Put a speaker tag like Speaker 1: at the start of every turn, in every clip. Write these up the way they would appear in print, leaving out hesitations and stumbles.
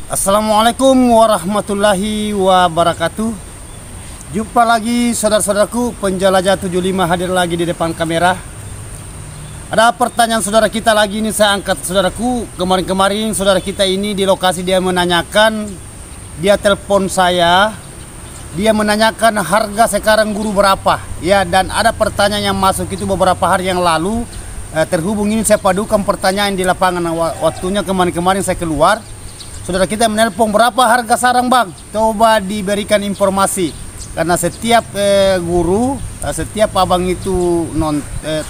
Speaker 1: Assalamualaikum warahmatullahi wabarakatuh. Jumpa lagi saudara-saudaraku, penjelajah 75 hadir lagi di depan kamera. Ada pertanyaan saudara kita lagi ini, saya angkat saudaraku. Kemarin-kemarin saudara kita ini di lokasi dia menanyakan, dia telepon saya, dia menanyakan harga sekarang guru berapa ya, dan ada pertanyaan yang masuk itu beberapa hari yang lalu. Terhubung ini saya padukan pertanyaan di lapangan. Waktunya kemarin-kemarin saya keluar, saudara kita menelpon, berapa harga sarang bang? Coba diberikan informasi. Karena setiap guru, setiap abang itu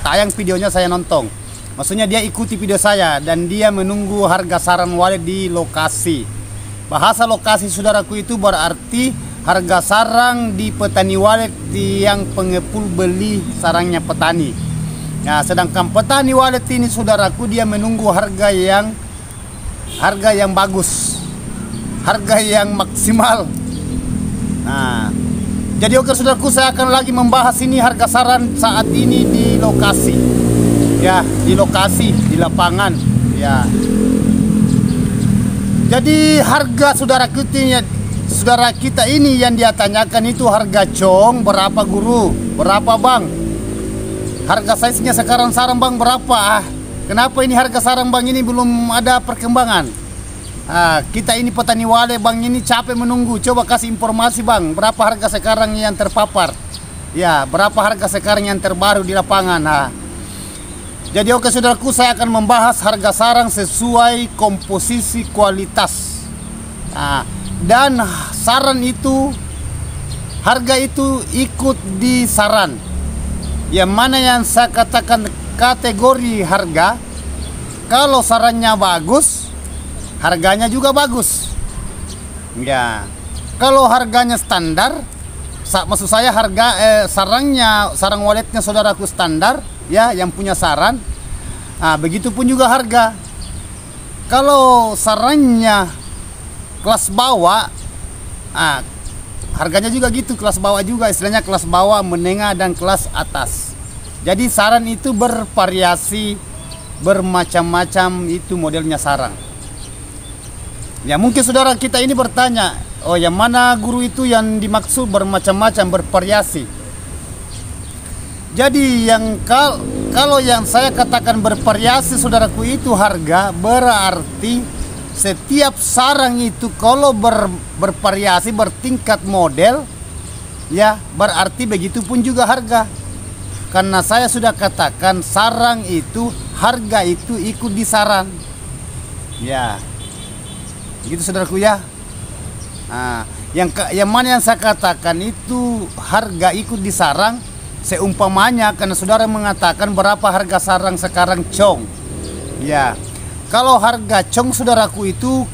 Speaker 1: tayang videonya saya nonton. Maksudnya dia ikuti video saya dan dia menunggu harga sarang walet di lokasi. Bahasa lokasi saudaraku itu berarti harga sarang di petani walet yang pengepul beli sarangnya petani. Nah, sedangkan petani walet ini saudaraku dia menunggu harga yang bagus, harga yang maksimal. Nah, jadi oke saudaraku, saya akan lagi membahas ini harga saran saat ini di lokasi. Ya, di lokasi, di lapangan. Ya. Jadi harga saudara kita ini yang dia tanyakan itu harga cong berapa guru? Berapa bang? Harga size-nya sekarang sarang bang berapa? Kenapa ini harga sarang bang ini belum ada perkembangan? Kita ini petani walet bang ini capek menunggu. Coba kasih informasi bang, berapa harga sekarang yang terpapar? Ya, berapa harga sekarang yang terbaru di lapangan? Jadi oke saudaraku, saya akan membahas harga sarang sesuai komposisi kualitas. Dan saran itu, harga itu ikut di saran. Yang mana yang saya katakan kategori harga, kalau sarannya bagus, harganya juga bagus. Ya, kalau harganya standar, maksud saya harga sarang waletnya saudaraku standar, ya, yang punya saran. Begitupun juga harga. Kalau sarannya kelas bawah, harganya juga gitu, kelas bawah juga, istilahnya kelas bawah, menengah, dan kelas atas. Jadi saran itu bervariasi, bermacam-macam itu modelnya sarang. Ya, mungkin saudara kita ini bertanya, oh yang mana guru itu yang dimaksud bermacam-macam, bervariasi? Jadi kalau yang saya katakan bervariasi saudaraku itu harga, berarti setiap sarang itu kalau bervariasi, bertingkat model, ya berarti begitu pun juga harga. Karena saya sudah katakan sarang itu, harga itu ikut di saran. Ya, gitu saudaraku ya. Yang mana yang saya katakan itu harga ikut di sarang, seumpamanya karena saudara mengatakan berapa harga sarang sekarang cong. Ya, kalau harga cong saudaraku itu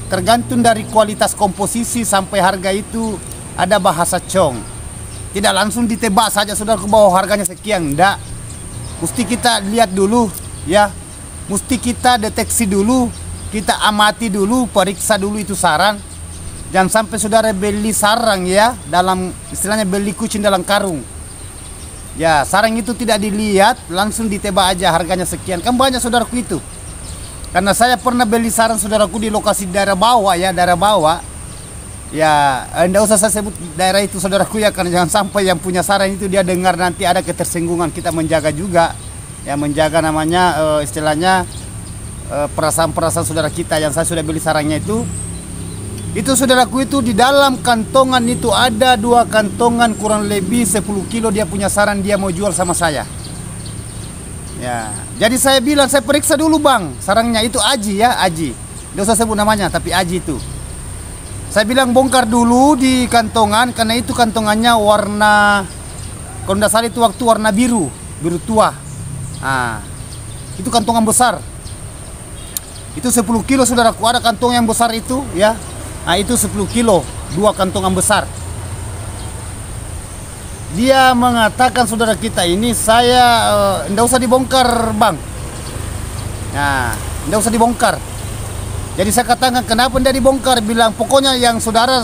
Speaker 1: tergantung dari kualitas komposisi sampai harga itu ada bahasa cong. Tidak langsung ditebak saja saudaraku bahwa harganya sekian, enggak. Mesti kita lihat dulu, ya. Mesti kita deteksi dulu, kita amati dulu, periksa dulu itu sarang. Jangan sampai saudara beli sarang ya, dalam istilahnya beli kucing dalam karung. Ya, sarang itu tidak dilihat, langsung ditebak aja harganya sekian. Kan banyak saudaraku itu. Karena saya pernah beli sarang saudaraku di lokasi daerah bawah ya, daerah bawah. Ya, enggak usah saya sebut daerah itu saudaraku ya, karena jangan sampai yang punya sarang itu dia dengar nanti ada ketersinggungan. Kita menjaga juga, ya menjaga namanya istilahnya perasaan-perasaan saudara kita. Yang saya sudah beli sarangnya itu saudaraku itu di dalam kantongan itu ada 2 kantongan kurang lebih 10 kilo dia punya sarang, dia mau jual sama saya. Ya, jadi saya bilang, saya periksa dulu bang, sarangnya itu Aji ya, Aji. Tidak usah sebut namanya, tapi Aji itu. Saya bilang bongkar dulu di kantongan, karena itu kantongannya warna, kalau tidak salah itu waktu warna biru, biru tua. Itu kantongan besar. Itu 10 kilo saudaraku, ada kantong yang besar itu ya. Itu 10 kilo, 2 kantongan besar. Dia mengatakan saudara kita ini, saya tidak usah dibongkar bang. Nah, tidak usah dibongkar. Jadi saya katakan kenapa tidak dibongkar, bilang pokoknya yang saudara,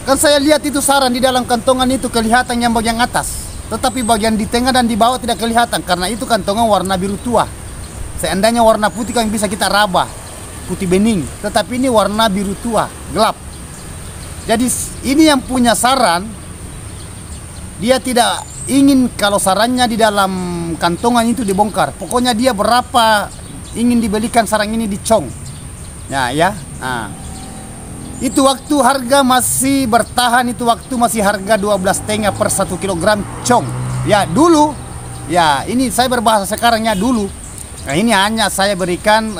Speaker 1: kan saya lihat itu saran di dalam kantongan itu kelihatan yang bagian atas, tetapi bagian di tengah dan di bawah tidak kelihatan, karena itu kantongan warna biru tua. Seandainya warna putih kan bisa kita raba. putih bening, tetapi ini warna biru tua, gelap. Jadi ini yang punya sarang, dia tidak ingin kalau sarangnya di dalam kantongan itu dibongkar. Pokoknya dia berapa ingin dibelikan sarang ini di Chong. Nah ya, nah, itu waktu harga masih bertahan, itu waktu masih harga 12,5 per 1 kilogram Chong. Ya dulu, ya ini saya berbahasa sekarangnya dulu. Nah ini hanya saya berikan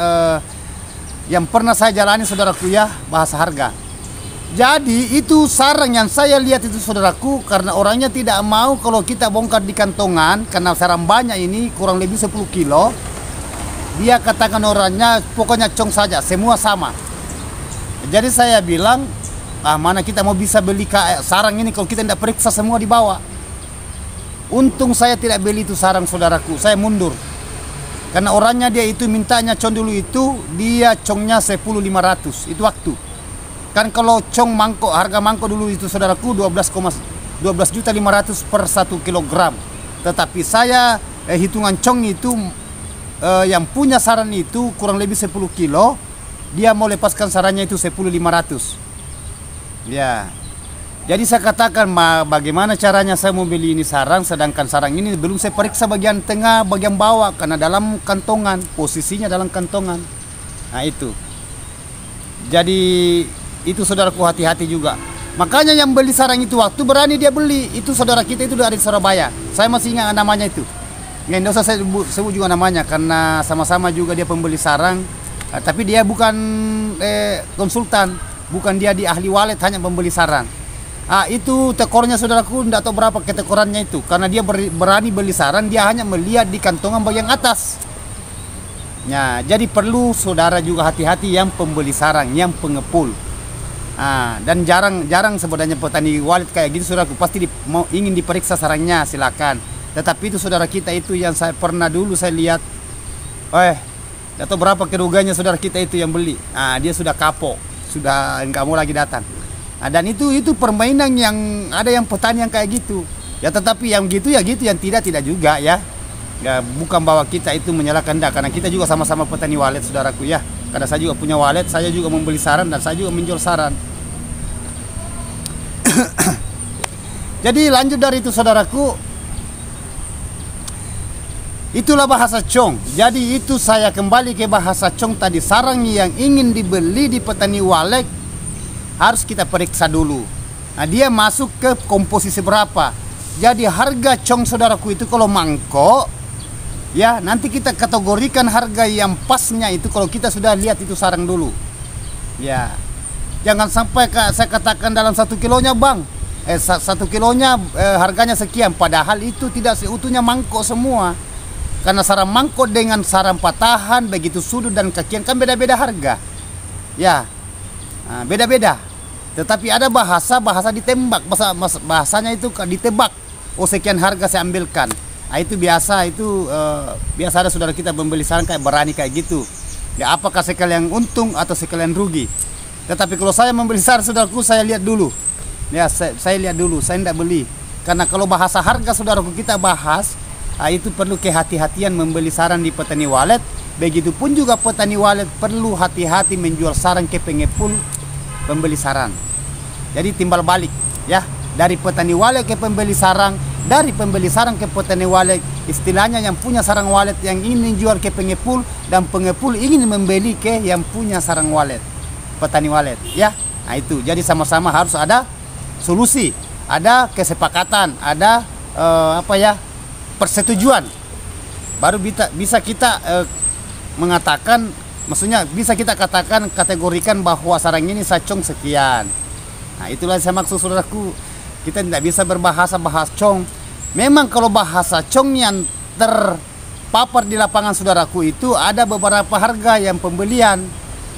Speaker 1: yang pernah saya jalani saudaraku ya, bahasa harga. Jadi itu sarang yang saya lihat itu saudaraku, karena orangnya tidak mau kalau kita bongkar di kantongan, karena sarang banyak ini kurang lebih 10 kilo. Dia katakan orangnya pokoknya Chong saja, semua sama. Jadi saya bilang, mana kita mau bisa beli sarang ini kalau kita tidak periksa semua di bawah. Untung saya tidak beli itu sarang saudaraku, saya mundur. Karena orangnya dia itu mintanya Chong dulu itu, dia Chongnya 10.500 itu waktu. Kan kalau Chong mangkok, harga mangkok dulu itu saudaraku 12.500 per 1 kilogram. Tetapi saya hitungan Chong itu yang punya saran itu kurang lebih 10 kilo, dia mau lepaskan sarannya itu 10.500. Ya. Jadi saya katakan bagaimana caranya saya mau beli ini sarang, sedangkan sarang ini belum saya periksa bagian tengah, bagian bawah, karena dalam kantongan, posisinya dalam kantongan. Nah itu. Jadi itu saudaraku hati-hati juga. Makanya yang beli sarang itu waktu berani dia beli, itu saudara kita itu dari Surabaya. Saya masih ingat namanya itu. Nggak usah saya sebut juga namanya karena sama-sama juga dia pembeli sarang. Tapi dia bukan konsultan, bukan dia di ahli walet, hanya pembeli sarang. Itu tekornya saudaraku, tidak tahu berapa ketekorannya itu, karena dia berani beli sarang, dia hanya melihat di kantongan bagian atas. Ya, jadi perlu saudara juga hati-hati yang pembeli sarang, yang pengepul. Dan jarang sebenarnya petani walet kayak gitu saudaraku, pasti ingin diperiksa sarangnya, silakan. Tetapi itu saudara kita itu yang saya pernah dulu saya lihat, tidak tahu berapa kerugiannya saudara kita itu yang beli. Dia sudah kapok, sudah nggak mau lagi datang. Dan itu permainan yang ada yang petani yang kayak gitu. Ya tetapi yang gitu ya gitu, yang tidak juga ya. Ya bukan bahwa kita itu menyalahkan dah, karena kita juga sama-sama petani walet saudaraku ya. Karena saya juga punya walet, saya juga membeli saran dan saya juga menjual saran. Jadi lanjut dari itu saudaraku, itulah bahasa Chong. Jadi itu saya kembali ke bahasa Chong tadi, sarang yang ingin dibeli di petani walet harus kita periksa dulu. Dia masuk ke komposisi berapa. Jadi harga Chong saudaraku itu kalau mangkok, ya nanti kita kategorikan harga yang pasnya itu kalau kita sudah lihat itu sarang dulu. Ya, jangan sampai saya katakan dalam 1 kilonya bang, 1 kilonya harganya sekian, padahal itu tidak seutuhnya mangkok semua. Karena sarang mangkok dengan sarang patahan, begitu sudut dan kakian kan beda-beda harga. Ya, beda-beda. Tetapi ada bahasa ditembak, bahasanya itu ditebak. Sekian harga saya ambilkan. Itu biasa, biasa ada saudara kita membeli sarang kayak berani kayak gitu. Ya apakah sekalian untung atau sekalian rugi. Tetapi kalau saya membeli sarang saudaraku, saya lihat dulu. Ya saya lihat dulu, saya tidak beli. Karena kalau bahasa harga saudaraku kita bahas, itu perlu kehati-hatian membeli sarang di petani walet. Begitupun juga petani walet perlu hati-hati menjual sarang ke pengepul pembeli sarang. Jadi timbal balik ya, dari petani walet ke pembeli sarang, dari pembeli sarang ke petani walet. Istilahnya yang punya sarang walet yang ingin menjual ke pengepul, dan pengepul ingin membeli ke yang punya sarang walet, petani walet ya. Itu jadi sama-sama harus ada solusi, ada kesepakatan, ada persetujuan, baru bisa kita mengatakan, maksudnya bisa kita katakan, kategorikan bahwa sarang ini Chong sekian. Itulah saya maksud saudaraku, kita tidak bisa berbahasa Chong. Memang kalau bahasa Chong yang terpapar di lapangan saudaraku itu ada beberapa harga yang pembelian,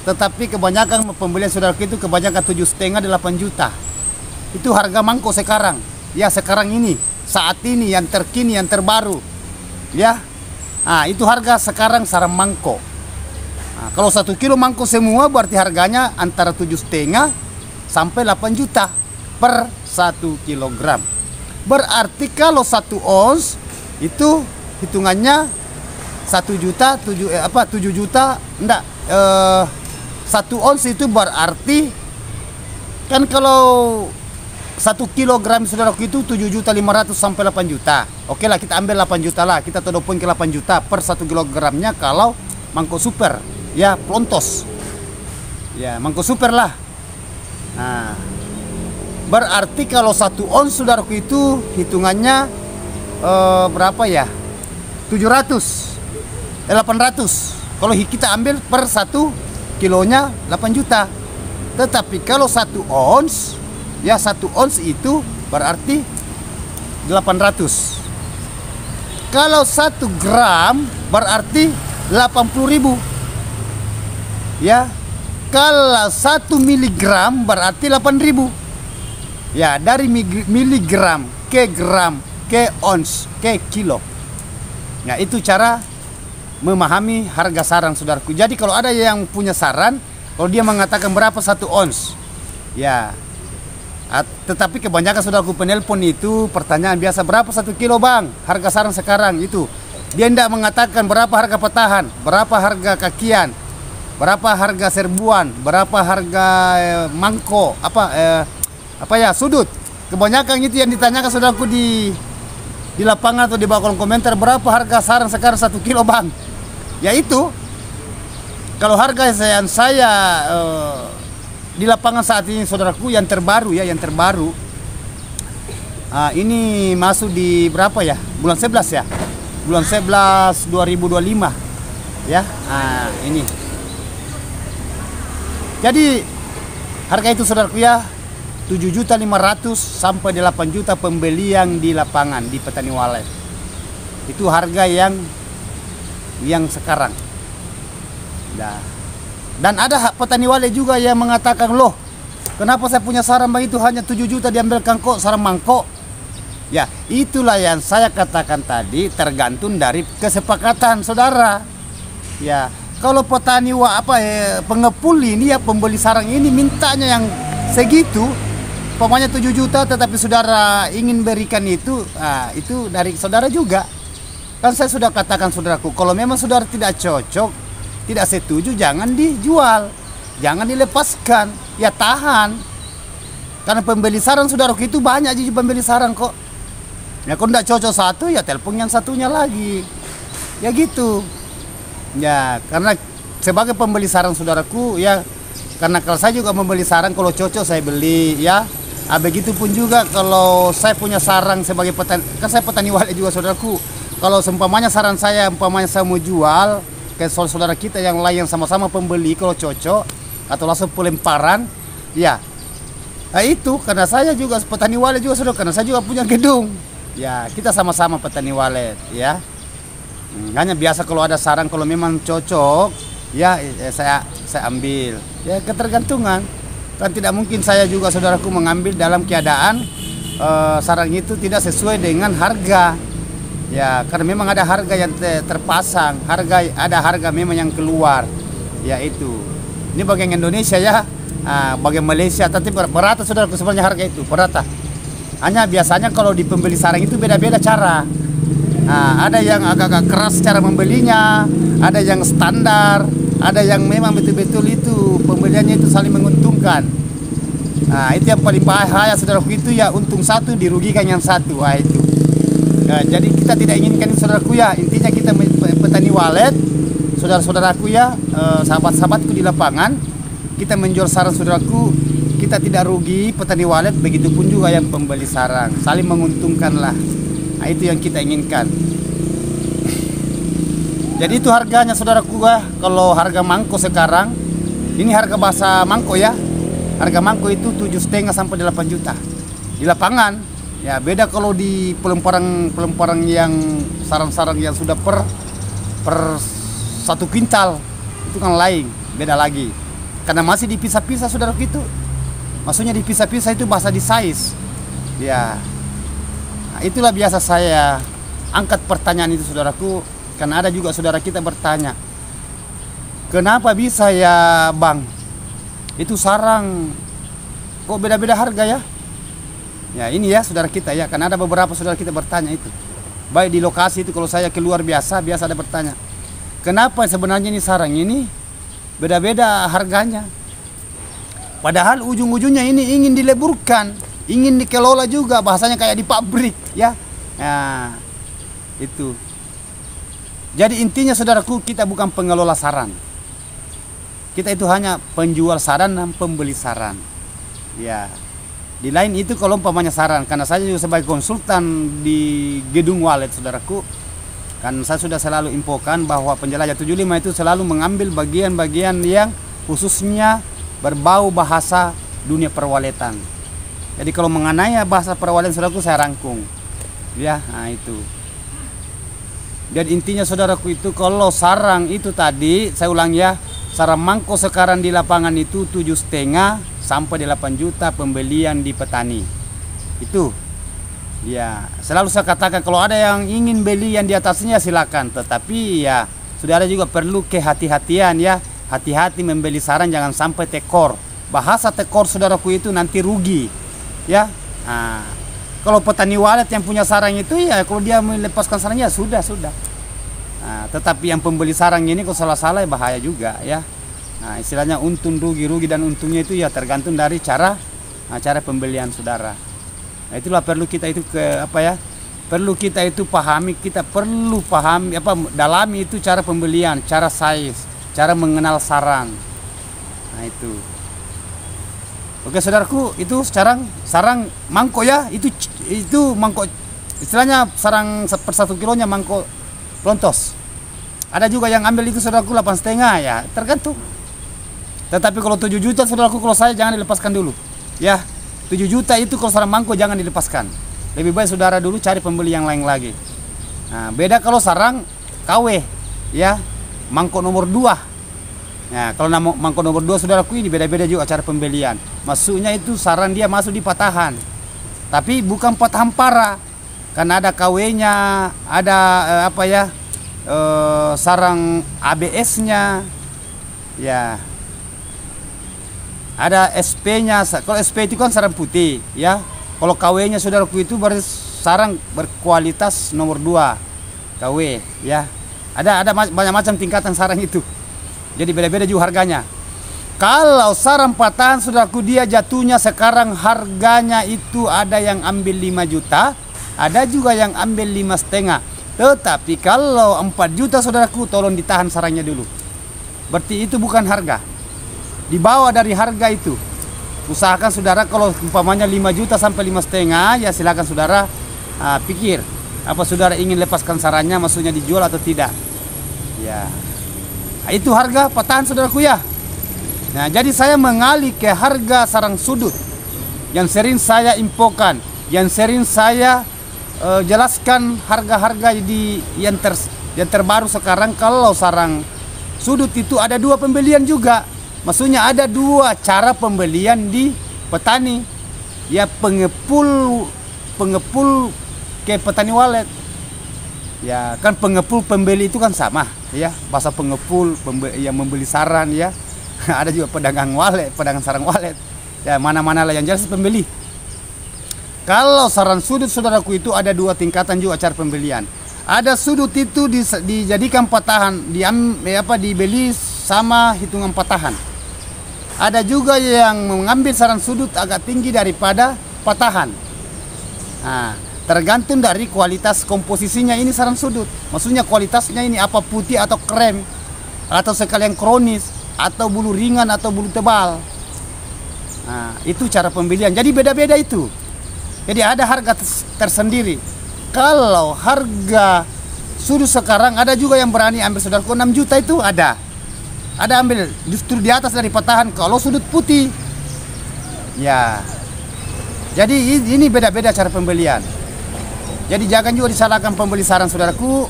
Speaker 1: tetapi kebanyakan pembelian saudaraku itu kebanyakan 7,5 8 juta. Itu harga mangkok sekarang. Ya sekarang ini, saat ini yang terkini, yang terbaru. Ya. Itu harga sekarang sarang mangkok. Kalau 1 kilo mangkok semua berarti harganya antara 7,5 sampai 8 juta per 1 kilogram. Berarti kalau 1 ons itu hitungannya 1 juta 7 juta enggak 1 ons itu berarti kan kalau 1 kilogram saudaraku itu 7.500.000 sampai 8 juta. Oke lah, kita ambil 8 juta lah, kita todopin ke 8 juta per 1 kilogramnya kalau mangkok super ya, plontos ya, mangkok super lah. Nah, berarti kalau 1 ons saudaraku itu hitungannya berapa ya, 800 kalau kita ambil per 1 kilonya 8 juta. Tetapi kalau 1 ons ya, 1 ons itu berarti 800. Kalau 1 gram berarti 80.000 ya. Kalau 1 miligram berarti 8.000 ya. Dari miligram ke gram ke ons ke kilo. Nah, itu cara memahami harga sarang saudaraku. Jadi kalau ada yang punya saran, kalau dia mengatakan berapa 1 ons ya, tetapi kebanyakan saudaraku penelpon itu pertanyaan biasa, berapa 1 kilo bang harga sarang sekarang itu. Dia tidak mengatakan berapa harga petahan, berapa harga kakian, berapa harga serbuan, berapa harga mangkok, apa ya, sudut. Kebanyakan itu yang ditanyakan saudaraku di lapangan atau di bawah kolom komentar, berapa harga sarang sekarang 1 kilo bang. Ya itu, kalau harga saya di lapangan saat ini saudaraku yang terbaru ya, yang terbaru ini masuk di berapa ya, bulan 11 ya, bulan 11 2025 ya. Ini jadi harga itu saudaraku ya, 7.500.000 sampai 8 juta pembeli yang di lapangan di petani walet. Itu harga yang sekarang. Nah, dan ada petani walet juga yang mengatakan, loh kenapa saya punya sarang begitu hanya 7 juta diambilkan kok sarang mangkok. Ya, itulah yang saya katakan tadi, tergantung dari kesepakatan saudara. Ya, kalau petani pengepul ini ya, pembeli sarang ini mintanya yang segitu, pokoknya 7 juta, tetapi saudara ingin berikan itu dari saudara juga. Kan saya sudah katakan saudaraku, kalau memang saudara tidak cocok, tidak setuju, jangan dijual, jangan dilepaskan, ya tahan. Karena pembeli sarang saudaraku itu banyak aja pembeli sarang kok. Ya kalau tidak cocok satu, ya telepon yang satunya lagi. Ya gitu. Ya, karena sebagai pembeli sarang saudaraku ya, karena kalau saya juga membeli sarang, kalau cocok saya beli ya. Begitupun juga kalau saya punya sarang sebagai petani, kan saya petani walet juga saudaraku. Kalau seumpamanya saran saya, umpamanya saya mau jual ke saudara kita yang lain yang sama-sama pembeli, kalau cocok atau langsung pelemparan ya, itu karena saya juga petani walet juga saudara, karena saya juga punya gedung ya, kita sama-sama petani walet ya. Hanya biasa kalau ada sarang, kalau memang cocok ya, saya ambil ya, ketergantungan. Kan tidak mungkin saya juga saudaraku mengambil dalam keadaan sarang itu tidak sesuai dengan harga ya, karena memang ada harga yang terpasang, ada harga memang yang keluar ya. Itu ini bagian Indonesia ya, bagian Malaysia, tapi berata saudaraku sebenarnya harga itu berata. Hanya biasanya kalau di pembeli sarang itu beda-beda cara. Ada yang agak-agak keras cara membelinya, ada yang standar, ada yang memang betul-betul itu pembeliannya itu saling menguntungkan. Itu yang paling bahaya saudaraku itu ya, untung satu dirugikan yang satu. Itu jadi kita tidak inginkan saudaraku ya. Intinya kita petani walet, saudara-saudaraku ya, sahabat-sahabatku di lapangan, kita menjual sarang saudaraku, kita tidak rugi petani walet, begitupun juga yang pembeli sarang, saling menguntungkan lah. Itu yang kita inginkan. Jadi itu harganya saudaraku ya. Kalau harga mangkok sekarang, ini harga bahasa mangkok ya, harga mangkok itu 7,5 sampai 8 juta di lapangan ya. Beda kalau di pelemparan yang sarang-sarang yang sudah per 1 kuintal, itu kan lain, beda lagi, karena masih dipisah-pisah saudaraku itu. Maksudnya dipisah-pisah itu bahasa di size ya. Itulah biasa saya angkat pertanyaan itu saudaraku, karena ada juga saudara kita bertanya, kenapa bisa ya bang, itu sarang kok beda-beda harga ya? Ya ini ya saudara kita ya, karena ada beberapa saudara kita bertanya itu, baik di lokasi itu, kalau saya keluar biasa ada bertanya, kenapa sebenarnya ini sarang ini beda-beda harganya. Padahal ujung-ujungnya ini ingin dileburkan, ingin dikelola juga, bahasanya kayak di pabrik ya. Nah, itu. Jadi intinya saudaraku, kita bukan pengelola saran. Kita itu hanya penjual saran dan pembeli saran. Ya. Di lain itu kalau umpamanya saran, karena saya juga sebagai konsultan di gedung Walet saudaraku, kan saya sudah selalu infokan bahwa penjelajah 75 itu selalu mengambil bagian-bagian yang khususnya berbau bahasa dunia perwaletan. Jadi kalau mengenai bahasa perwaletan saudaraku saya rangkum. Ya, nah itu. Dan intinya saudaraku itu kalau sarang itu tadi, saya ulang ya, sarang mangkok sekarang di lapangan itu 7,5 sampai 8 juta pembelian di petani. Itu. Ya, selalu saya katakan kalau ada yang ingin beli yang di atasnya silakan, tetapi ya saudara juga perlu kehati-hatian ya. Hati-hati membeli sarang, jangan sampai tekor. Bahasa tekor saudaraku itu nanti rugi. Ya. Nah, kalau petani walet yang punya sarang itu ya kalau dia melepaskan sarangnya sudah. Nah, tetapi yang pembeli sarang ini kalau salah-salah ya bahaya juga ya. Nah, istilahnya untung rugi dan untungnya itu ya tergantung dari cara pembelian saudara. Nah, itulah perlu kita itu perlu kita itu pahami, kita perlu pahami dalami itu cara pembelian, cara size, cara mengenal sarang. Nah, itu. Oke saudaraku, itu sarang mangkok ya, itu mangkok istilahnya sarang per 1 kilonya mangkok lontos. Ada juga yang ambil itu saudaraku 8,5 ya, tergantung. Tetapi kalau 7 juta saudaraku, kalau saya jangan dilepaskan dulu. Ya, 7 juta itu kalau sarang mangkok jangan dilepaskan. Lebih baik saudara dulu cari pembeli yang lain lagi. Nah, beda kalau sarang KW ya, mangkok nomor 2. Nah, kalau mangkok nomor 2 saudaraku ini beda-beda juga cara pembelian. Maksudnya itu sarang dia masuk di patahan. Tapi bukan patahan parah. Karena ada KW-nya, ada sarang ABS-nya. Ya. Ada SP-nya. Kalau SP itu kan sarang putih, ya. Kalau KW-nya saudaraku itu sarang berkualitas nomor 2 KW, ya. Ada banyak macam tingkatan sarang itu. Jadi beda-beda juga harganya. Kalau sarang patahan saudaraku, dia jatuhnya sekarang harganya itu ada yang ambil 5 juta, ada juga yang ambil 5,5. Tetapi kalau 4 juta saudaraku, tolong ditahan sarangnya dulu. Berarti itu bukan harga. Di bawah dari harga itu. Usahakan saudara kalau umpamanya 5 juta sampai 5,5, ya silakan saudara pikir apa saudara ingin lepaskan sarangnya, maksudnya dijual atau tidak. Ya. Nah, itu harga patahan saudaraku ya. Nah, jadi saya mengalih ke harga sarang sudut yang sering saya infokan, yang sering saya jelaskan harga-harga yang terbaru sekarang. Kalau sarang sudut itu ada 2 pembelian juga. Maksudnya ada 2 cara pembelian di petani. Ya, pengepul ke petani walet. Ya, kan pengepul pembeli itu kan sama, ya. Bahasa pengepul yang membeli saran ya. Ada juga pedagang walet, pedagang sarang walet. Ya, mana-mana lah yang jelas pembeli. Kalau sarang sudut saudaraku itu ada 2 tingkatan juga cara pembelian. Ada sudut itu dijadikan patahan, dibeli sama hitungan patahan. Ada juga yang mengambil sarang sudut agak tinggi daripada patahan. Nah, tergantung dari kualitas komposisinya ini sarang sudut. Maksudnya kualitasnya ini apa putih atau krem, atau sekalian kronis, atau bulu ringan atau bulu tebal. Nah, itu cara pembelian. Jadi beda-beda itu. Jadi ada harga tersendiri. Kalau harga sudut sekarang ada juga yang berani ambil saudaraku 6 juta itu ada. Ada ambil justru di atas dari patahan kalau sudut putih. Ya. Jadi ini beda-beda cara pembelian. Jadi jangan juga disalahkan pembeli sarang saudaraku.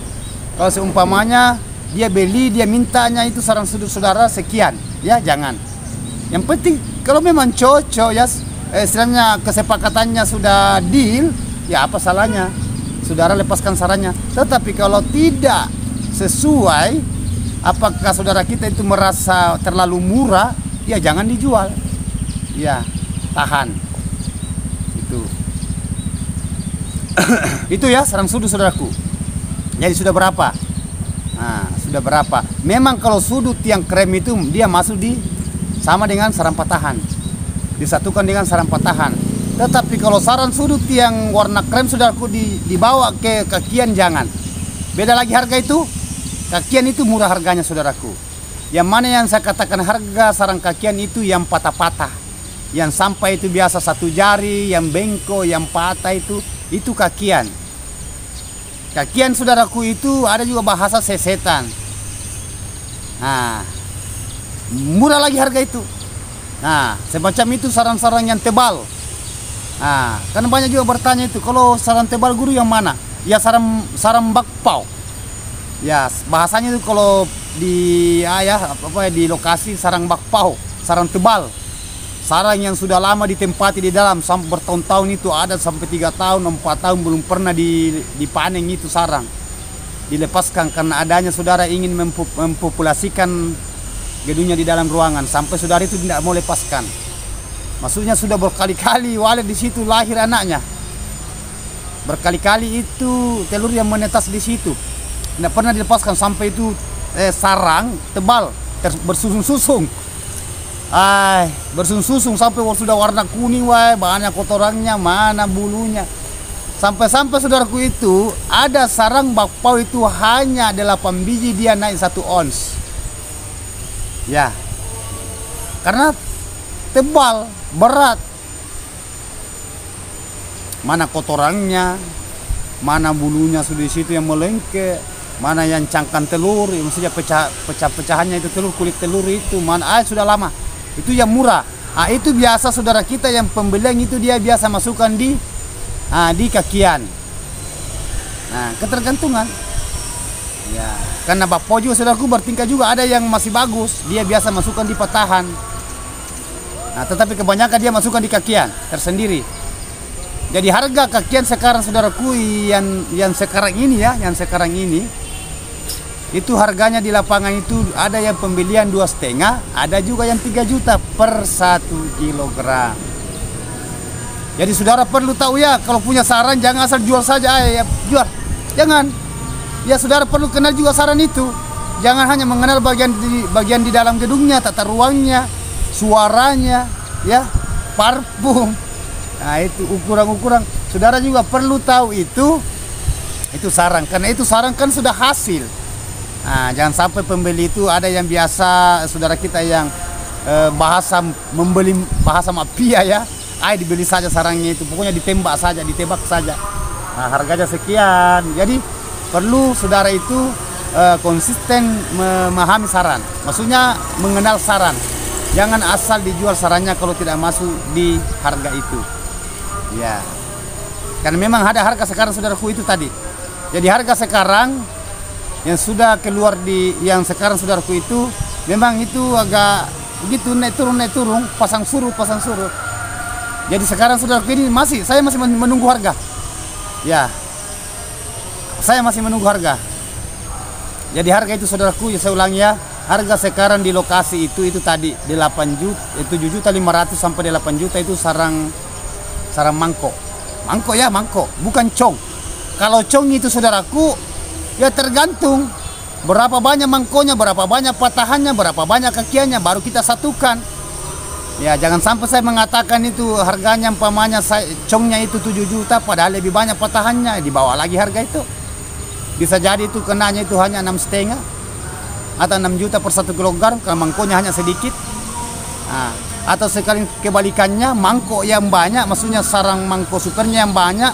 Speaker 1: Kalau seumpamanya dia beli, dia mintanya itu sarang sudut saudara sekian, ya jangan. Yang penting kalau memang cocok ya, istilahnya kesepakatannya sudah deal, ya apa salahnya saudara lepaskan sarangnya. Tetapi kalau tidak sesuai, apakah saudara kita itu merasa terlalu murah, ya jangan dijual. Ya, tahan. Itu. Itu ya sarang sudut saudaraku. Jadi sudah berapa? Nah, sudah berapa. Memang kalau sudut yang krem itu dia masuk di sama dengan sarang patahan, disatukan dengan sarang patahan. Tetapi kalau sarang sudut yang warna krem saudaraku dibawa ke kakian, jangan. Beda lagi harga itu. Kakian itu murah harganya saudaraku. Yang mana yang saya katakan harga sarang kakian itu yang patah-patah, yang sampai itu biasa 1 jari, yang bengkok, yang patah itu kakian. Kakian saudaraku itu ada juga bahasa sesetan. Nah, murah lagi harga itu. Nah, semacam itu sarang-sarang yang tebal. Nah, karena banyak juga bertanya itu, kalau sarang tebal guru yang mana? Ya sarang bakpao. Ya, bahasanya itu kalau di di lokasi sarang bakpao, sarang tebal. Sarang yang sudah lama ditempati di dalam sampai bertahun-tahun, itu ada sampai 3 tahun, 4 tahun belum pernah dipanen itu sarang. Dilepaskan karena adanya saudara ingin mempopulasikan gedungnya di dalam ruangan, sampai saudara itu tidak mau lepaskan. Maksudnya sudah berkali-kali walet di situ lahir anaknya. Berkali-kali itu telur yang menetas di situ. Tidak pernah dilepaskan sampai itu sarang tebal bersusung-susung. Bersusung-susung sampai sudah warna kuning, banyak kotorannya, mana bulunya. Sampai-sampai saudaraku itu ada sarang bakpao itu hanya 8 biji dia naik 1 ons. Ya, karena tebal, berat. Mana kotorannya, mana bulunya sudah di situ yang melengke, mana yang cangkang telur, maksudnya pecah-pecahannya itu telur, kulit telur itu, mana sudah lama. Itu yang murah. Itu biasa saudara kita yang pembelian itu dia biasa masukkan di kakian. Nah, ketergantungan. Ya, karena bakpao juga saudaraku bertingkah juga, ada yang masih bagus, dia biasa masukkan di patahan. Nah, tetapi kebanyakan dia masukkan di kakian tersendiri. Jadi harga kakian sekarang saudaraku yang sekarang ini ya, yang sekarang ini itu harganya di lapangan itu ada yang pembelian 2,5, ada juga yang 3 juta per 1 kilogram. Jadi saudara perlu tahu ya, kalau punya sarang jangan asal jual saja, jual. Jangan. Ya saudara perlu kenal juga sarang itu. Jangan hanya mengenal bagian di dalam gedungnya, tata ruangnya, suaranya, ya, parfum. Nah, itu ukuran-ukuran. Saudara juga perlu tahu itu sarang, karena itu sarang kan sudah hasil. Nah, jangan sampai pembeli itu ada yang biasa saudara kita yang bahasa membeli bahasa mafia ya. Dibeli saja sarangnya itu, pokoknya ditembak saja. Nah, harganya sekian. Jadi perlu saudara itu konsisten memahami saran. Maksudnya mengenal saran. Jangan asal dijual sarannya kalau tidak masuk di harga itu. Ya. Karena memang ada harga sekarang saudaraku itu tadi. Jadi harga sekarang yang sudah keluar yang sekarang saudaraku itu memang itu agak begitu naik turun, pasang surut. Jadi sekarang saudaraku ini saya masih menunggu harga. Ya. Saya masih menunggu harga. Jadi harga itu saudaraku, ya saya ulangi ya, harga sekarang di lokasi itu tadi 8 juta, 7.500.000 sampai 8 juta itu sarang mangkok. Mangkok, bukan cong. Kalau cong itu saudaraku, ya tergantung berapa banyak mangkoknya, berapa banyak patahannya, berapa banyak kakiannya, baru kita satukan. Ya, jangan sampai saya mengatakan itu harganya umpamanya congnya itu 7 juta, padahal lebih banyak patahannya, dibawa lagi harga itu. Bisa jadi itu kenanya itu hanya 6,5 atau 6 juta per 1 kilogram kalau mangkoknya hanya sedikit. Nah, atau sekali kebalikannya, mangkok yang banyak, maksudnya sarang mangkok supernya yang banyak,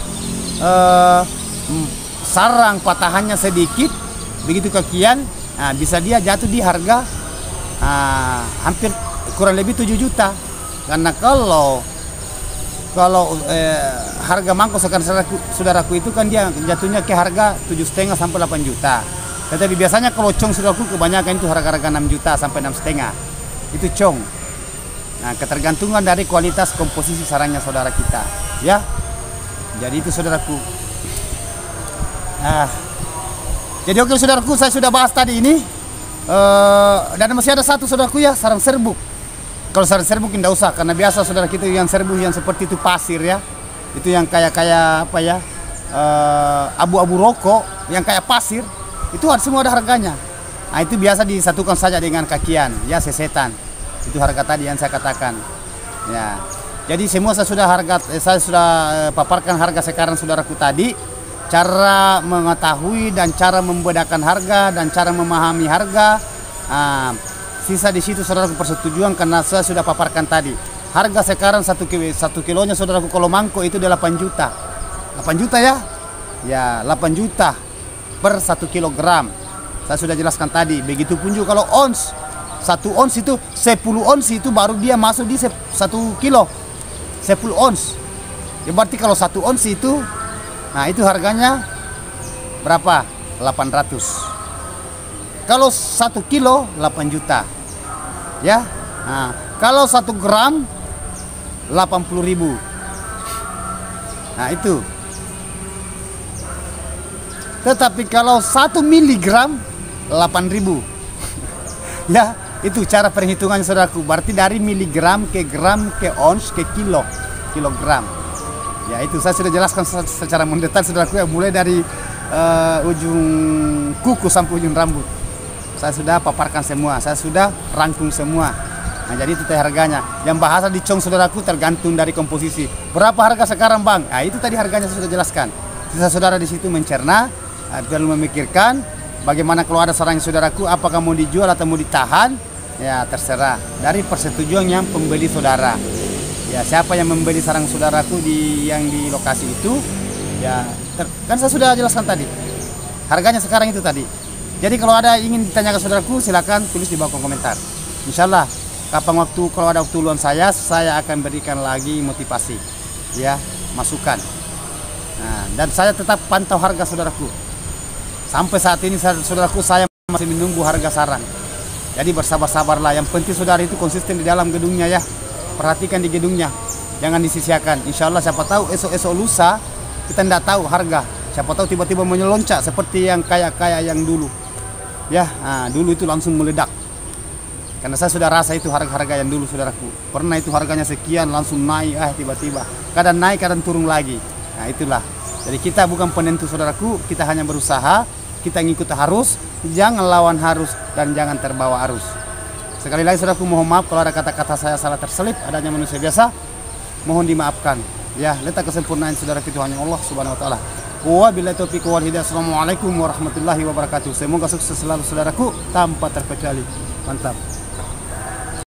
Speaker 1: sarang patahannya sedikit, begitu kakian, nah, bisa dia jatuh di harga hampir kurang lebih 7 juta. Karena kalau harga mangkok sekarang saudaraku itu kan dia jatuhnya ke harga 7,5 sampai 8 juta. Tetapi biasanya kalau cong saudaraku kebanyakan itu harga 6 juta sampai 6,5. Itu cong. Nah, ketergantungan dari kualitas komposisi sarangnya saudara kita, ya. Jadi itu saudaraku. Jadi oke saudaraku, saya sudah bahas tadi ini. Dan masih ada satu saudaraku ya, sarang serbuk. Kalau sarang serbuk tidak usah, karena biasa saudara kita yang serbuk yang seperti itu pasir ya. Itu yang kayak apa ya, abu-abu rokok yang kayak pasir. Itu semua ada harganya. Nah, itu biasa disatukan saja dengan kakian, ya sesetan. Itu harga tadi yang saya katakan. Ya. Jadi semua saya sudah paparkan harga sekarang saudaraku tadi, cara mengetahui dan cara membedakan harga dan cara memahami harga. Sisa di situ saudaraku persetujuan karena saya sudah paparkan tadi. Harga sekarang 1 kilonya saudaraku kalau mangkok itu 8 juta. 8 juta ya? Ya, 8 juta per 1 kilogram. Saya sudah jelaskan tadi. Begitupun juga kalau ons. 1 ons itu 10 ons itu baru dia masuk di 1 kilo. 10 ons. Ya berarti kalau 1 ons itu, nah itu harganya berapa? 800. Kalau 1 kilo 8 juta. Ya. Nah, kalau 1 gram 80.000. Nah, itu. Tetapi kalau 1 miligram 8.000. Ya, itu cara perhitungannya saudaraku. Berarti dari miligram ke gram ke ons ke kilogram. Ya, itu saya sudah jelaskan secara mendetail saudaraku ya, mulai dari ujung kuku sampai ujung rambut. Saya sudah paparkan semua, saya sudah rangkum semua. Nah, jadi itu harganya. Yang bahasa di cong saudaraku tergantung dari komposisi. Berapa harga sekarang, Bang? Nah, itu tadi harganya saya sudah jelaskan. Sisa saudara di situ mencerna, perlu memikirkan bagaimana kalau ada sarang saudaraku, apakah mau dijual atau mau ditahan, ya terserah. Dari persetujuan yang pembeli saudara. Ya, siapa yang membeli sarang saudaraku yang di lokasi itu, ya kan saya sudah jelaskan tadi. Harganya sekarang itu tadi. Jadi kalau ada ingin ditanyakan saudaraku, silakan tulis di bawah komentar. Insya Allah, kapan waktu kalau ada waktu luang saya akan berikan lagi motivasi, ya masukan. Nah, dan saya tetap pantau harga saudaraku. Sampai saat ini saudaraku saya masih menunggu harga sarang. Jadi bersabar-sabarlah. Yang penting saudara itu konsisten di dalam gedungnya ya. Perhatikan di gedungnya. Jangan disisiakan. Insya Allah siapa tahu esok-esok lusa kita tidak tahu harga. Siapa tahu tiba-tiba menyeloncat seperti yang kaya-kaya yang dulu. Ya, dulu itu langsung meledak. Karena saya sudah rasa itu harga-harga yang dulu saudaraku. Pernah itu harganya sekian langsung naik tiba-tiba. Kadang naik kadang turun lagi. Nah, itulah. Jadi kita bukan penentu saudaraku, kita hanya berusaha. Kita ngikut arus, jangan lawan arus dan jangan terbawa arus. Sekali lagi saudaraku mohon maaf kalau ada kata-kata saya salah terselip, adanya manusia biasa, mohon dimaafkan. Ya, letak kesempurnaan saudaraku itu hanya Allah Subhanahu wa taala. Wabillahi taufiq wal hidayah. Assalamualaikum warahmatullahi wabarakatuh. Semoga sukses selalu saudaraku tanpa terkecuali. Mantap.